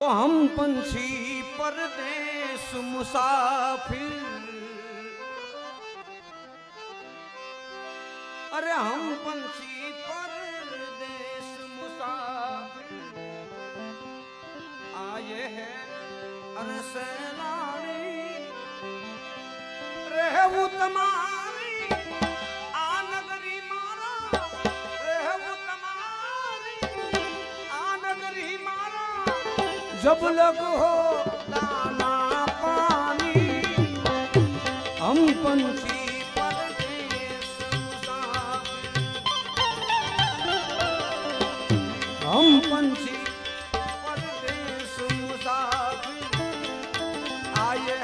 तो हम पंछी परदेस मुसाफिर, अरे हम पंछी परदेस मुसाफिर आए हैं अरे सैलानी, रहू तुम्हारी आ नगरी मारा, रहू तुम्हारी आ नगरी मारा, जब लग हो दाना पानी, हम पंछी परदेस मुसाफिर, हम पंछी परदेस मुसाफिर आए